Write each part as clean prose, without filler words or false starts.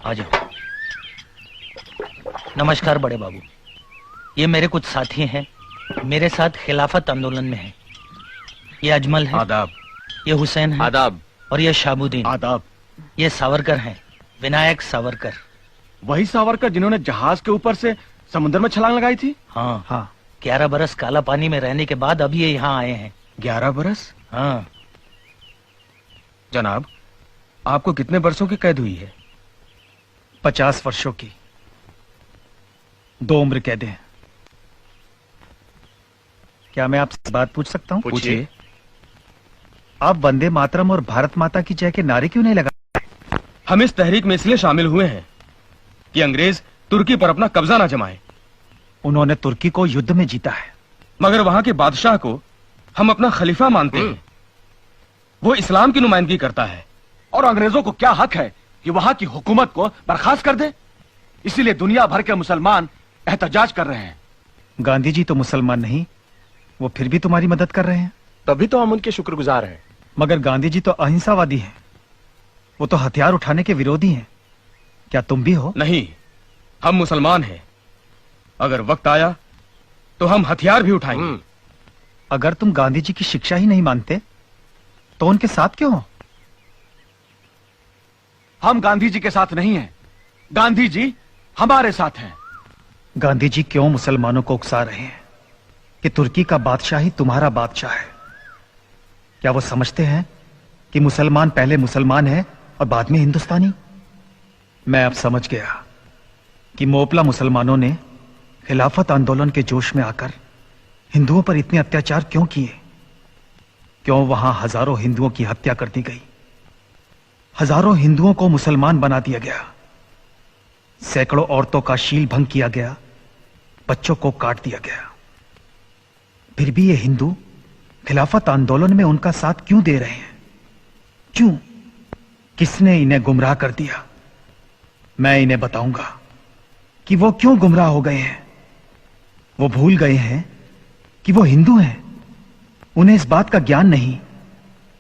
आ जाओ। नमस्कार बड़े बाबू, ये मेरे कुछ साथी हैं, मेरे साथ खिलाफत आंदोलन में हैं। ये अजमल है। आदाब। ये हुसैन है। आदाब। और ये शाहबुद्दीन। आदाब। ये सावरकर हैं, विनायक सावरकर। वही सावरकर जिन्होंने जहाज के ऊपर से समुद्र में छलांग लगाई थी? हाँ हाँ। 11 बरस काला पानी में रहने के बाद अब ये यहाँ आए हैं। 11 बरस? हाँ। जनाब, आपको कितने वर्षों की कैद हुई है? 50 वर्षों की। 2 उम्र कैद हैं। क्या मैं आपसे बात पूछ सकता हूँ? पूछिए। आप वंदे मातरम और भारत माता की जय के नारे क्यों नहीं लगा? हम इस तहरीक में इसलिए शामिल हुए हैं कि अंग्रेज तुर्की पर अपना कब्जा ना जमाए। उन्होंने तुर्की को युद्ध में जीता है, मगर वहां के बादशाह को हम अपना खलीफा मानते हैं। वो इस्लाम की नुमाइंदगी करता है और अंग्रेजों को क्या हक है कि वहां की हुकूमत को बर्खास्त कर दे। इसीलिए दुनिया भर के मुसलमान एहतजाज कर रहे हैं। गांधी जी तो मुसलमान नहीं, वो फिर भी तुम्हारी मदद कर रहे हैं। तभी तो हम उनके शुक्रगुजार हैं। मगर गांधी जी तो अहिंसावादी हैं, वो तो हथियार उठाने के विरोधी हैं। क्या तुम भी हो? नहीं, हम मुसलमान हैं। अगर वक्त आया तो हम हथियार भी उठाएंगे। अगर तुम गांधी जी की शिक्षा ही नहीं मानते तो उनके साथ क्यों हो? हम गांधी जी के साथ नहीं हैं, गांधी जी हमारे साथ हैं। गांधी जी क्यों मुसलमानों को उकसा रहे हैं कि तुर्की का बादशाह ही तुम्हारा बादशाह है? क्या वो समझते हैं कि मुसलमान पहले मुसलमान है और बाद में हिंदुस्तानी? मैं अब समझ गया कि मोपला मुसलमानों ने खिलाफत आंदोलन के जोश में आकर हिंदुओं पर इतने अत्याचार क्यों किए। क्यों वहां हजारों हिंदुओं की हत्या कर दी गई, हजारों हिंदुओं को मुसलमान बना दिया गया, सैकड़ों औरतों का शील भंग किया गया, बच्चों को काट दिया गया। फिर भी ये हिंदू खिलाफत आंदोलन में उनका साथ क्यों दे रहे हैं? क्यों? किसने इन्हें गुमराह कर दिया? मैं इन्हें बताऊंगा कि वो क्यों गुमराह हो गए हैं। वो भूल गए हैं कि वो हिंदू हैं। उन्हें इस बात का ज्ञान नहीं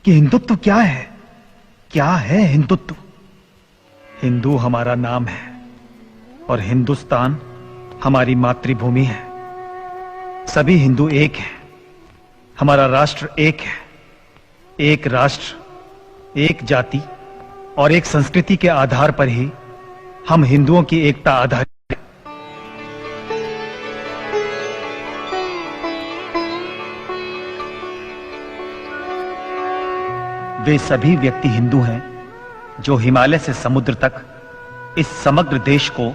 कि हिंदुत्व क्या है। क्या है हिंदुत्व? हिंदू हमारा नाम है और हिंदुस्तान हमारी मातृभूमि है। सभी हिंदू एक हैं। हमारा राष्ट्र एक है। एक राष्ट्र, एक जाति और एक संस्कृति के आधार पर ही हम हिंदुओं की एकता आधारित। वे सभी व्यक्ति हिंदू हैं जो हिमालय से समुद्र तक इस समग्र देश को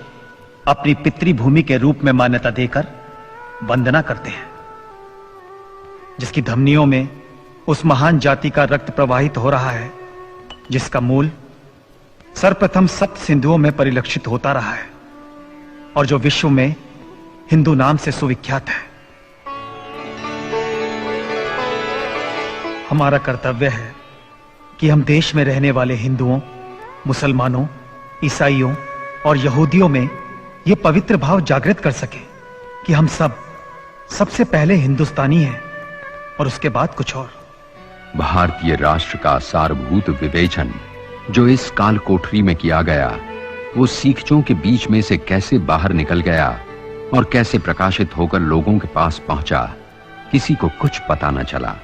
अपनी पितृभूमि के रूप में मान्यता देकर वंदना करते हैं, जिसकी धमनियों में उस महान जाति का रक्त प्रवाहित हो रहा है जिसका मूल सर्वप्रथम सप्त सिंधुओं में परिलक्षित होता रहा है और जो विश्व में हिंदू नाम से सुविख्यात है। हमारा कर्तव्य है कि हम देश में रहने वाले हिंदुओं, मुसलमानों, ईसाइयों और यहूदियों में यह पवित्र भाव जागृत कर सके कि हम सब सबसे पहले हिंदुस्तानी हैं और उसके बाद कुछ और। भारतीय राष्ट्र का सारभूत विवेचन जो इस काल कोठरी में किया गया, वो सीखचों के बीच में से कैसे बाहर निकल गया और कैसे प्रकाशित होकर लोगों के पास पहुंचा, किसी को कुछ पता न चला।